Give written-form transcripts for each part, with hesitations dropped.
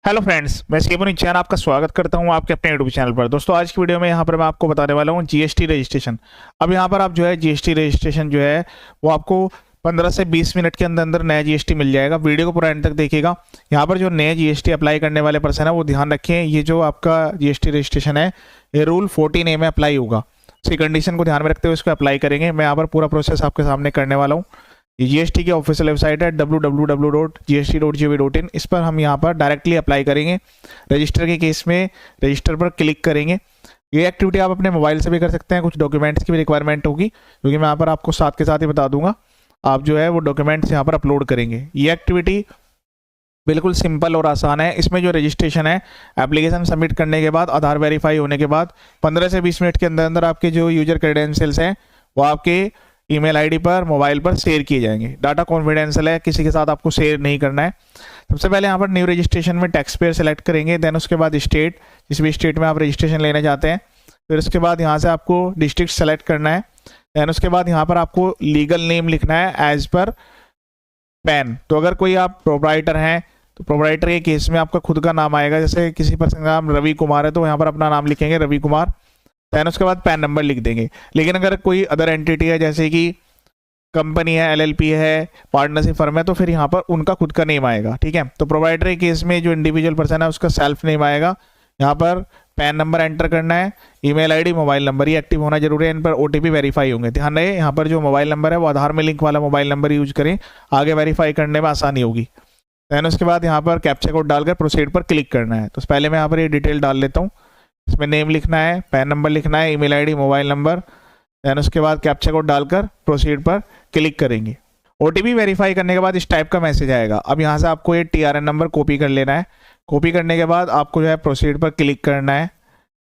Hello friends, मैं शिवम निचान आपका स्वागत करता हूं आपके अपने यूट्यूब चैनल पर। दोस्तों, आज की वीडियो में यहां पर मैं आपको बताने वाला हूं जीएसटी रजिस्ट्रेशन। अब यहां पर आप जो है जीएसटी रजिस्ट्रेशन जो है वो आपको 15 से 20 मिनट के अंदर अंदर नया जीएसटी मिल जाएगा। वीडियो को पूरा एंड तक देखिएगा। यहाँ पर जो नए जीएसटी अप्लाई करने वाले पर्सन है वो ध्यान रखें, ये जो आपका जीएसटी रजिस्ट्रेशन है ये रूल 14A में अप्लाई होगा। इसकी कंडीशन को ध्यान में रखते हुए इसको अप्लाई करेंगे। मैं यहाँ पर पूरा प्रोसेस आपके सामने करने वाला हूँ। जीएसटी की ऑफिशियल वेबसाइट है www.gst.gov.in। इस पर हम यहाँ पर डायरेक्टली अप्लाई करेंगे। रजिस्टर के केस में रजिस्टर पर क्लिक करेंगे। ये एक्टिविटी आप अपने मोबाइल से भी कर सकते हैं। कुछ डॉक्यूमेंट्स की भी रिक्वायरमेंट होगी, क्योंकि मैं यहाँ पर आपको साथ के साथ ही बता दूंगा। आप जो है वो डॉक्यूमेंट्स यहाँ पर अपलोड करेंगे। ये एक्टिविटी बिल्कुल सिंपल और आसान है। इसमें जो रजिस्ट्रेशन है, एप्लीकेशन सबमिट करने के बाद, आधार वेरीफाई होने के बाद 15 से 20 मिनट के अंदर अंदर आपके जो यूजर क्रेडेंशियल्स हैं वो आपके ईमेल आईडी पर, मोबाइल पर शेयर किए जाएंगे। डाटा कॉन्फिडेंशियल है, किसी के साथ आपको शेयर नहीं करना है। सबसे पहले यहाँ पर न्यू रजिस्ट्रेशन में टैक्स पेयर सेलेक्ट करेंगे। देन उसके बाद स्टेट, जिस भी स्टेट में आप रजिस्ट्रेशन लेना चाहते हैं। फिर उसके बाद यहाँ से आपको डिस्ट्रिक्ट सेलेक्ट करना है। देन उसके बाद यहाँ पर आपको लीगल नेम लिखना है एज पर पैन। तो अगर कोई आप प्रोप्राइटर हैं तो प्रोप्राइटर के केस में आपका खुद का नाम आएगा। जैसे किसी पर्सन का नाम रवि कुमार है तो यहाँ पर अपना नाम लिखेंगे रवि कुमार। देन उसके बाद पैन नंबर लिख देंगे। लेकिन अगर कोई अदर एंटिटी है, जैसे कि कंपनी है, एलएलपी है, पार्टनरशिप फर्म है, तो फिर यहाँ पर उनका खुद का नेम आएगा। ठीक है। तो प्रोवाइडर के केस में जो इंडिविजुअल पर्सन है उसका सेल्फ नेम आएगा। यहाँ पर पैन नंबर एंटर करना है। ईमेल आईडी, मोबाइल नंबर ये एक्टिव होना जरूरी है। इन पर ओटीपी वेरीफाई होंगे। ध्यान रहे, यहाँ पर जो मोबाइल नंबर है वो आधार में लिंक वाला मोबाइल नंबर यूज करें, आगे वेरीफाई करने में आसानी होगी। देन उसके बाद यहाँ पर कैप्चा कोड डालकर प्रोसीड पर क्लिक करना है। तो पहले मैं यहाँ पर ये डिटेल डाल लेता हूँ। इसमें नेम लिखना है, पैन नंबर लिखना है, email ID, mobile number. Then उसके बाद कैप्चा कोड डालकर प्रोसीड पर क्लिक करेंगे। ओटीपी वेरीफाई करने के बाद इस टाइप का मैसेज आएगा। अब यहाँ से आपको ये टीआरएन नंबर कॉपी कर लेना है। कॉपी करने के बाद आपको जो है प्रोसीड पर क्लिक करना है।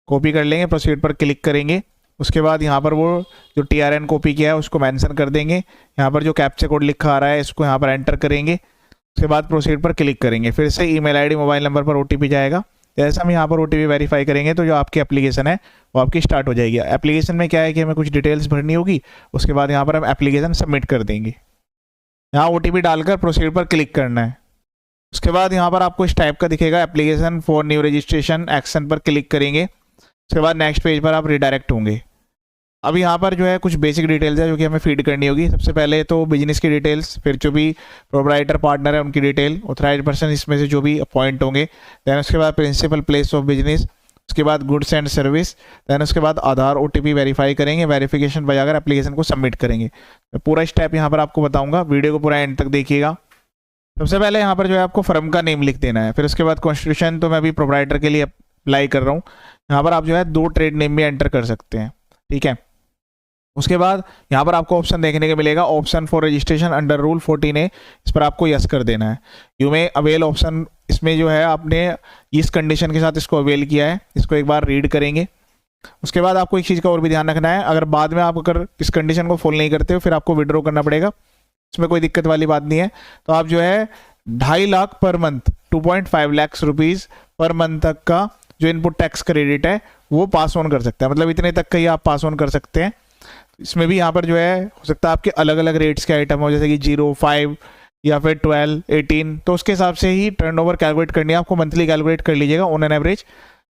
कॉपी कर लेंगे, प्रोसीड पर क्लिक करेंगे। उसके बाद यहाँ पर वो जो टीआरएन कॉपी किया है उसको मेंशन कर देंगे। यहाँ पर जो कैप्चा कोड लिखा आ रहा है इसको यहाँ पर एंटर करेंगे। उसके बाद प्रोसीड पर क्लिक करेंगे। फिर से ईमेल आईडी, मोबाइल नंबर पर ओटीपी जाएगा। जैसे हम यहाँ पर ओटीपी वेरीफाई करेंगे तो जो आपकी एप्लीकेशन है वो आपकी स्टार्ट हो जाएगी। एप्लीकेशन में क्या है कि हमें कुछ डिटेल्स भरनी होगी। उसके बाद यहाँ पर हम एप्लीकेशन सबमिट कर देंगे। यहाँ ओटीपी डालकर प्रोसीड पर क्लिक करना है। उसके बाद यहाँ पर आपको इस टाइप का दिखेगा, application for new registration, action पर क्लिक करेंगे। उसके बाद नेक्स्ट पेज पर आप रिडायरेक्ट होंगे। अब यहाँ पर जो है कुछ बेसिक डिटेल्स है जो कि हमें फीड करनी होगी। सबसे पहले तो बिजनेस की डिटेल्स, फिर जो भी प्रोप्राइटर पार्टनर है उनकी डिटेल, ऑथराइज्ड पर्सन इसमें से जो भी अपॉइंट होंगे। देन उसके बाद प्रिंसिपल प्लेस ऑफ बिजनेस, उसके बाद गुड्स एंड सर्विस। देन उसके बाद आधार ओटीपी वेरीफाई करेंगे। वेरिफिकेशन बजाकर एप्लीकेशन को सबमिट करेंगे। मैं पूरा स्टेप यहाँ पर आपको बताऊँगा, वीडियो को पूरा एंड तक देखिएगा। सबसे पहले यहाँ पर जो है आपको फर्म का नेम लिख देना है। फिर उसके बाद कॉन्स्टिट्यूशन, तो मैं अभी प्रोप्राइटर के लिए अप्लाई कर रहा हूँ। यहाँ पर आप जो है 2 ट्रेड नेम भी एंटर कर सकते हैं। ठीक है। उसके बाद यहाँ पर आपको ऑप्शन देखने को मिलेगा, option for registration under rule 14A। इस पर आपको यस कर देना है। यू में अवेल ऑप्शन, इसमें जो है आपने इस कंडीशन के साथ इसको अवेल किया है, इसको एक बार रीड करेंगे। उसके बाद आपको एक चीज़ का और भी ध्यान रखना है, अगर बाद में आप अगर इस कंडीशन को फॉलो नहीं करते हो फिर आपको विड्रॉ करना पड़ेगा। इसमें कोई दिक्कत वाली बात नहीं है। तो आप जो है 2.5 lakh per month, 2.5 lakh rupees per month तक का जो इनपुट टैक्स क्रेडिट है वो पास ऑन कर सकते हैं। मतलब इतने तक का ही आप पास ऑन कर सकते हैं। इसमें भी यहाँ पर जो है हो सकता है आपके अलग अलग रेट्स के आइटम हो, जैसे कि 0, 5 या फिर 12, 18। तो उसके हिसाब से ही टर्नओवर कैलकुलेट करनी है आपको। मंथली कैलकुलेट कर लीजिएगा ऑन एन एवरेज।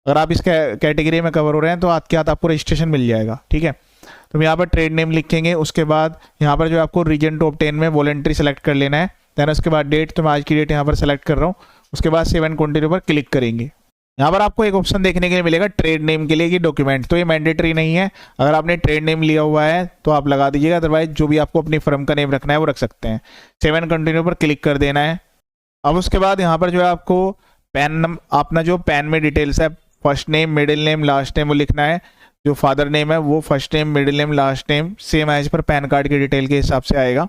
अगर आप इस कैटेगरी में कवर हो रहे हैं तो आपके हाथ आपको रजिस्ट्रेशन मिल जाएगा। ठीक है। तो हम यहाँ पर ट्रेड नेम लिखेंगे। उसके बाद यहाँ पर जो आपको रीजन टू ऑब्टेन में वॉलंटरी सेलेक्ट कर लेना है। देन उसके बाद डेट, तो मैं आज की डेट यहाँ पर सेलेक्ट कर रहा हूँ। उसके बाद सेव एंड कंटिन्यू पर क्लिक करेंगे। यहाँ पर आपको एक ऑप्शन देखने के लिए मिलेगा ट्रेड नेम के लिए कि डॉक्यूमेंट, तो ये मैंडेटरी नहीं है। अगर आपने ट्रेड नेम लिया हुआ है तो आप लगा दीजिएगा, अदरवाइज जो भी आपको अपनी फर्म का नेम रखना है वो रख सकते हैं। सेव एंड कंटिन्यू पर क्लिक कर देना है। अब उसके बाद यहाँ पर जो है आपको अपना जो पैन में डिटेल्स है, first name, middle name, last name वो लिखना है। जो फादर नेम है वो first name, middle name, last name same as per PAN card की डिटेल के हिसाब से आएगा।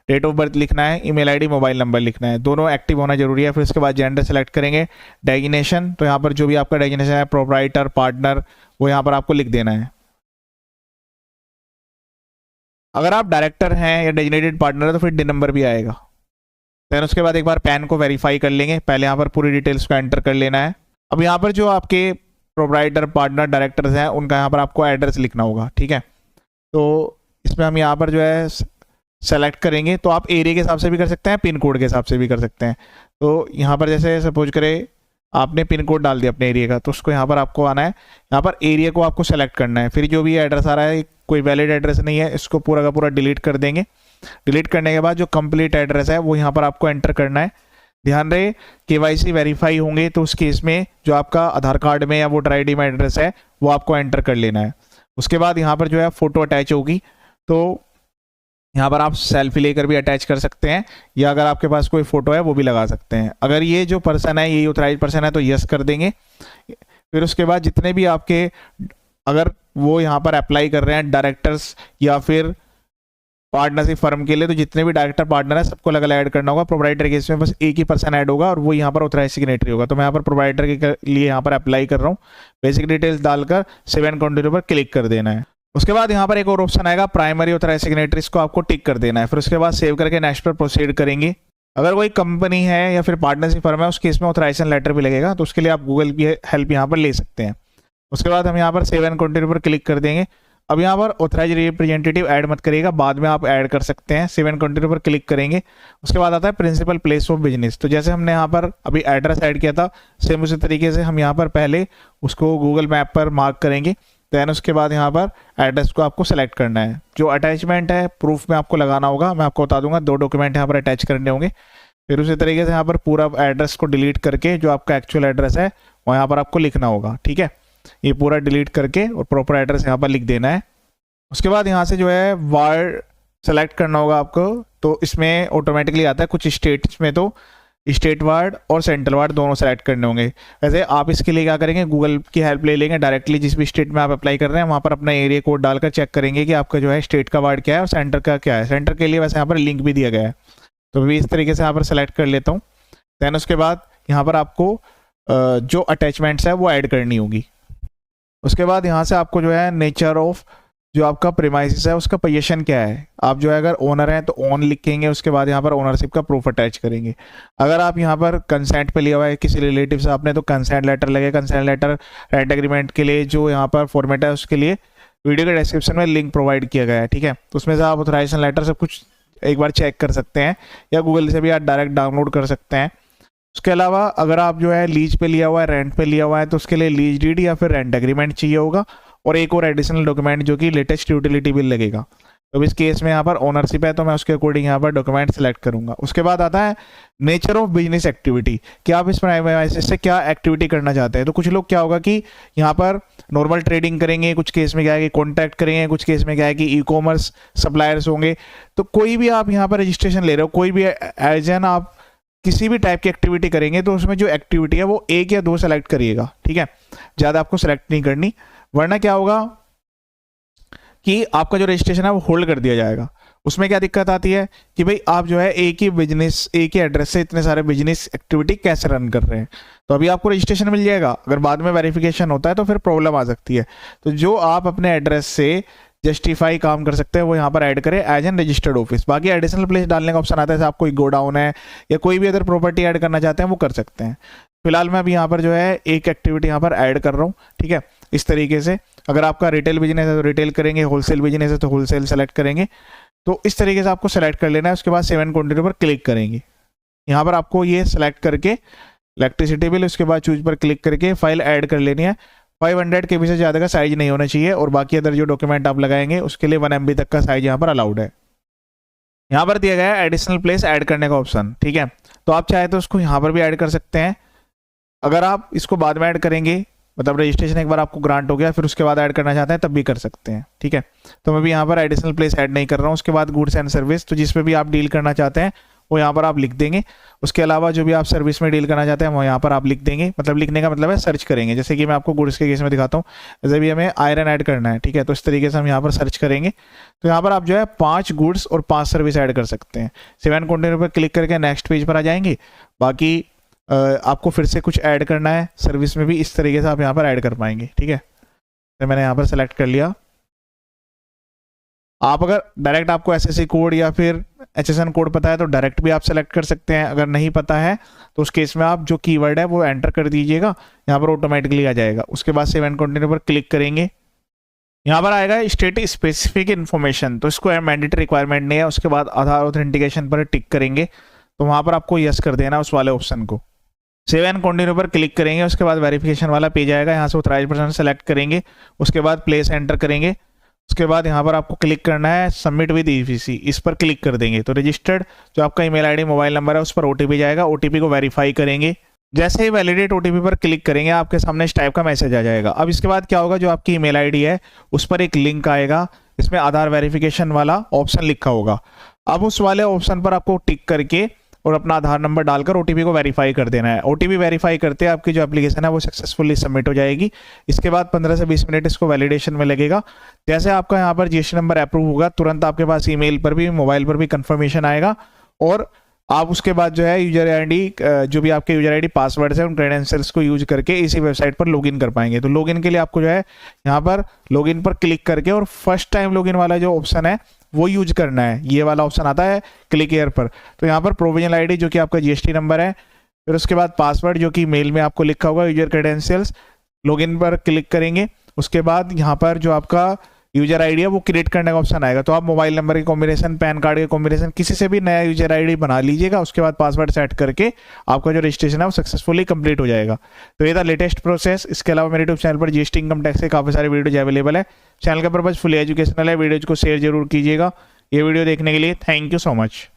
डेट ऑफ बर्थ लिखना है, ईमेल आईडी, मोबाइल नंबर लिखना है, दोनों एक्टिव होना जरूरी है। फिर उसके बाद जेंडर सेलेक्ट करेंगे। डेजिग्नेशन, तो यहाँ पर जो भी आपका डेजिग्नेशन है, प्रोप्राइटर, पार्टनर, वो यहाँ पर आपको लिख देना है। अगर आप डायरेक्टर हैं या डेजिग्नेटेड पार्टनर है तो फिर डी नंबर भी आएगा। देन उसके बाद एक बार पैन को वेरीफाई कर लेंगे। पहले यहाँ पर पूरी डिटेल्स को एंटर कर लेना है। अब यहाँ पर जो आपके प्रोप्राइटर, पार्टनर, डायरेक्टर्स हैं उनका यहाँ पर आपको एड्रेस लिखना होगा। ठीक है। तो इसमें हम यहाँ पर जो है सेलेक्ट करेंगे। तो आप एरिया के हिसाब से भी कर सकते हैं, पिन कोड के हिसाब से भी कर सकते हैं। तो यहाँ पर जैसे सपोज करें आपने पिन कोड डाल दिया अपने एरिया का, तो उसको यहाँ पर आपको आना है, यहाँ पर एरिया को आपको सेलेक्ट करना है। फिर जो भी एड्रेस आ रहा है कोई वैलिड एड्रेस नहीं है, इसको पूरा का पूरा डिलीट कर देंगे। डिलीट करने के बाद जो कंप्लीट एड्रेस है वो यहाँ पर आपको एंटर करना है। ध्यान रहे KYC वेरीफाई होंगे तो उस केस में जो आपका आधार कार्ड में या वोटर ID में एड्रेस है वो आपको एंटर कर लेना है। उसके बाद यहाँ पर जो है फ़ोटो अटैच होगी, तो यहाँ पर आप सेल्फी लेकर भी अटैच कर सकते हैं, या अगर आपके पास कोई फ़ोटो है वो भी लगा सकते हैं। अगर ये जो पर्सन है ये ऑथराइज पर्सन है तो यस कर देंगे। फिर उसके बाद जितने भी आपके, अगर वो यहाँ पर अप्लाई कर रहे हैं डायरेक्टर्स या फिर पार्टनरशिप फर्म के लिए, तो जितने भी डायरेक्टर पार्टनर है सबको अलग अलग ऐड करना होगा। प्रोप्राइटर केस में बस एक ही पर्सन ऐड होगा और वो यहाँ पर ऑथराइज सिग्नेटरी होगा। तो मैं यहाँ पर प्रोप्राइटर के लिए यहाँ पर अप्लाई कर रहा हूँ। बेसिक डिटेल्स डालकर सेव एंड कंटिन्यू पर क्लिक कर देना है। उसके बाद यहाँ पर एक और ऑप्शन आएगा प्राइमरी ऑथराइज सिग्नेटरीज को आपको टिक कर देना है। फिर उसके बाद सेव करके नेक्स्ट पर प्रोसीड करेंगे। अगर कोई कंपनी है या फिर पार्टनरशिप फर्म है उस केस में ऑथराइजेशन लेटर भी लगेगा, तो उसके लिए आप गूगल की हेल्प यहाँ पर ले सकते हैं। उसके बाद हम यहाँ पर सेव एंड कंटिन्यू पर क्लिक कर देंगे। अब यहाँ पर ऑथराइज रिप्रेजेंटेटिव ऐड मत करिएगा, बाद में आप ऐड कर सकते हैं। सेव एंड कंटिन्यू पर क्लिक करेंगे। उसके बाद आता है प्रिंसिपल प्लेस ऑफ बिजनेस। तो जैसे हमने यहाँ पर अभी एड्रेस ऐड किया था, सेम उसी तरीके से हम यहाँ पर पहले उसको गूगल मैप पर मार्क करेंगे। दैन उसके बाद यहाँ पर एड्रेस को आपको सेलेक्ट करना है। जो अटैचमेंट है प्रूफ में आपको लगाना होगा, मैं आपको बता दूंगा 2 डॉक्यूमेंट यहाँ पर अटैच करने होंगे। फिर उसी तरीके से यहाँ पर पूरा एड्रेस को डिलीट करके जो आपका एक्चुअल एड्रेस है वो यहाँ पर आपको लिखना होगा। ठीक है, ये पूरा डिलीट करके और प्रॉपर एड्रेस यहाँ पर लिख देना है। उसके बाद यहाँ से जो है वार्ड सेलेक्ट करना होगा आपको। तो इसमें ऑटोमेटिकली आता है, कुछ स्टेट्स में तो स्टेट वार्ड और सेंट्रल वार्ड दोनों सेलेक्ट करने होंगे। वैसे आप इसके लिए क्या करेंगे, गूगल की हेल्प ले लेंगे। डायरेक्टली जिस भी स्टेट में आप अप्लाई कर रहे हैं वहाँ पर अपना एरिया कोड डालकर चेक करेंगे कि आपका जो है स्टेट का वार्ड क्या है और सेंटर का क्या है। सेंटर के लिए वैसे यहाँ पर लिंक भी दिया गया है, तो भी इस तरीके से यहाँ पर सेलेक्ट कर लेता हूँ। दैन उसके बाद यहाँ पर आपको जो अटैचमेंट्स है वो ऐड करनी होगी। उसके बाद यहाँ से आपको जो है नेचर ऑफ जो आपका प्रीमाइसिस है उसका पोजीशन क्या है। आप जो है अगर ओनर हैं तो ओन लिखेंगे, उसके बाद यहाँ पर ओनरशिप का प्रूफ अटैच करेंगे। अगर आप यहाँ पर कंसेंट पे लिया हुआ है किसी रिलेटिव से आपने, तो कंसेंट लेटर लगेगा। कंसेंट लेटर रेंट एग्रीमेंट के लिए जो यहाँ पर फॉर्मेट है उसके लिए वीडियो के डिस्क्रिप्शन में लिंक प्रोवाइड किया गया है। ठीक है, तो उसमें से आप ऑथराइजेशन लेटर सब कुछ एक बार चेक कर सकते हैं, या गूगल से भी आप डायरेक्ट डाउनलोड कर सकते हैं। उसके अलावा अगर आप जो है लीज पे लिया हुआ है, रेंट पे लिया हुआ है, तो उसके लिए लीज डीड या फिर रेंट एग्रीमेंट चाहिए होगा, और एक और एडिशनल डॉक्यूमेंट जो कि लेटेस्ट यूटिलिटी बिल लगेगा। तो इस केस में यहाँ पर ओनरशिप है तो मैं उसके अकॉर्डिंग यहाँ पर डॉक्यूमेंट सेलेक्ट करूंगा। उसके बाद आता है नेचर ऑफ बिजनेस एक्टिविटी, कि आप इस प्राइमरी से क्या एक्टिविटी करना चाहते हैं। तो कुछ लोग क्या होगा कि यहाँ पर नॉर्मल ट्रेडिंग करेंगे, कुछ केस में क्या है कि कॉन्टैक्ट करेंगे, कुछ केस में क्या है कि ई-कॉमर्स सप्लायर्स होंगे। तो कोई भी आप यहाँ पर रजिस्ट्रेशन ले रहे हो, कोई भी एज एन आप किसी भी टाइप की एक्टिविटी करेंगे तो उसमें जो एक्टिविटी है वो 1 या 2 सेलेक्ट करिएगा। ठीक है, ज़्यादा आपको सेलेक्ट नहीं करनी, वरना क्या होगा कि आपका जो रजिस्ट्रेशन है वो होल्ड कर दिया जाएगा। उसमें क्या दिक्कत आती है कि भाई आप जो है एक ही बिजनेस, एक ही एड्रेस से इतने सारे बिजनेस एक्टिविटी कैसे रन कर रहे हैं। तो अभी आपको रजिस्ट्रेशन मिल जाएगा, अगर बाद में वेरिफिकेशन होता है तो फिर प्रॉब्लम आ सकती है। तो जो आप अपने एड्रेस से जस्टिफाई काम कर सकते हैं वो यहाँ पर ऐड करें एज एन रजिस्टर्ड ऑफिस। बाकी एडिशनल प्लेस डालने का ऑप्शन आता है, आप कोई गोडाउन है या कोई भी अदर प्रॉपर्टी ऐड करना चाहते हैं वो कर सकते हैं। फिलहाल मैं अभी यहाँ पर जो है एक एक्टिविटी यहाँ पर ऐड कर रहा हूँ। ठीक है, इस तरीके से अगर आपका रिटेल बिजनेस है तो रिटेल करेंगे, होलसेल बिजनेस है तो होलसेल सेलेक्ट करेंगे। तो इस तरीके से आपको सेलेक्ट कर लेना है। उसके बाद सेव एंड कंटिन्यू पर क्लिक करेंगे। यहाँ पर आपको ये सेलेक्ट करके इलेक्ट्रिसिटी बिल, उसके बाद चूज पर क्लिक करके फाइल ऐड कर लेनी है। 500 KB से ज़्यादा का साइज नहीं होना चाहिए, और बाकी अदर जो डॉक्यूमेंट आप लगाएंगे उसके लिए 1 MB तक का साइज यहाँ पर अलाउड है। यहाँ पर दिया गया है एडिशनल प्लेस ऐड करने का ऑप्शन। ठीक है, तो आप चाहे तो उसको यहाँ पर भी ऐड कर सकते हैं। अगर आप इसको बाद में ऐड करेंगे, मतलब रजिस्ट्रेशन एक बार आपको ग्रांट हो गया फिर उसके बाद ऐड करना चाहते हैं तब भी कर सकते हैं। ठीक है, तो मैं भी यहाँ पर एडिशनल प्लेस ऐड नहीं कर रहा हूँ। उसके बाद गुड्स एंड सर्विस, तो जिसमें भी आप डील करना चाहते हैं वो यहाँ पर आप लिख देंगे। उसके अलावा जो भी आप सर्विस में डील करना चाहते हैं वो यहाँ पर आप लिख देंगे। मतलब लिखने का मतलब है सर्च करेंगे। जैसे कि मैं आपको गुड्स के केस में दिखाता हूँ, जैसे भी हमें आयरन ऐड करना है। ठीक है, तो इस तरीके से हम यहाँ पर सर्च करेंगे। तो यहाँ पर आप जो है 5 गुड्स और 5 सर्विस ऐड कर सकते हैं। सेव एंड कंटिन्यू पर क्लिक करके नेक्स्ट पेज पर आ जाएंगे। बाकी आपको फिर से कुछ ऐड करना है सर्विस में भी, इस तरीके से आप यहाँ पर ऐड कर पाएंगे। ठीक है, तो मैंने यहाँ पर सेलेक्ट कर लिया। आप अगर डायरेक्ट आपको SSC कोड या फिर HSN कोड पता है तो डायरेक्ट भी आप सेलेक्ट कर सकते हैं। अगर नहीं पता है तो उस केस में आप जो कीवर्ड है वो एंटर कर दीजिएगा, यहाँ पर ऑटोमेटिकली आ जाएगा। उसके बाद सेव एंड कंटिन्यू पर क्लिक करेंगे। यहाँ पर आएगा स्टेट स्पेसिफिक इन्फॉर्मेशन, तो इसको मैंडेटरी रिक्वायरमेंट नहीं है। उसके बाद आधार ऑथेंटिकेशन पर टिक करेंगे, तो वहाँ पर आपको यस कर देना उस वाले ऑप्शन को। सेव एंड कंटिन्यू पर क्लिक करेंगे, उसके बाद वेरिफिकेशन वाला पेज आएगा, यहाँ से ऑथराइज्ड पर्सन सेलेक्ट करेंगे, उसके बाद प्लेस एंटर करेंगे, उसके बाद यहाँ पर आपको क्लिक करना है सबमिट विद ईवीसी, इस पर क्लिक कर देंगे तो रजिस्टर्ड जो आपका ईमेल आईडी मोबाइल नंबर है उस पर ओटीपी जाएगा, ओटीपी को वेरीफाई करेंगे। जैसे ही वैलिडेट ओटीपी पर क्लिक करेंगे आपके सामने इस टाइप का मैसेज आ जाएगा। अब इसके बाद क्या होगा, जो आपकी ईमेल आईडी है उस पर एक लिंक आएगा, इसमें आधार वेरिफिकेशन वाला ऑप्शन लिखा होगा। अब उस वाले ऑप्शन पर आपको टिक करके और अपना आधार नंबर डालकर ओटीपी को वेरीफाई कर देना है। ओटीपी वेरीफाई करते हैं आपकी जो एप्लीकेशन है वो सक्सेसफुली सबमिट हो जाएगी। इसके बाद 15 से 20 मिनट इसको वैलिडेशन में लगेगा। जैसे आपका यहाँ पर जीएसटी नंबर अप्रूव होगा तुरंत आपके पास ईमेल पर भी मोबाइल पर भी कंफर्मेशन आएगा और आप उसके बाद जो है यूजर आईडी जो भी आपके यूजर आईडी पासवर्ड है उन क्रेडेंशियल्स को यूज करके इसी वेबसाइट पर लॉगिन कर पाएंगे। तो लॉगिन के लिए आपको जो है यहाँ पर लॉगिन पर क्लिक करके और फर्स्ट टाइम लॉगिन वाला जो ऑप्शन है वो यूज करना है। ये वाला ऑप्शन आता है क्लिक हियर पर। तो यहाँ पर प्रोविजनल आईडी जो कि आपका जीएसटी नंबर है, फिर उसके बाद पासवर्ड जो कि मेल में आपको लिखा होगा, यूजर क्रेडेंशियल्स, लॉगिन पर क्लिक करेंगे। उसके बाद यहाँ पर जो आपका यूजर आईडी है वो क्रिएट करने का ऑप्शन आएगा। तो आप मोबाइल नंबर की कॉम्बिनेशन, पैन कार्ड के कॉम्बिनेशन, किसी से भी नया यूजर आईडी बना लीजिएगा। उसके बाद पासवर्ड सेट करके आपका जो रजिस्ट्रेशन है वो सक्सेसफुली कंप्लीट हो जाएगा। तो ये था लेटेस्ट प्रोसेस। इसके अलावा मेरे यूट्यूब चैनल पर जीएसटी इनकम टैक्स के काफ़ी सारे वीडियोज अवेलेबल है। चैनल का पर्पज फुली एजुकेशनल है, वीडियोज को शेयर जरूर कीजिएगा। ये वीडियो देखने के लिए थैंक यू सो मच।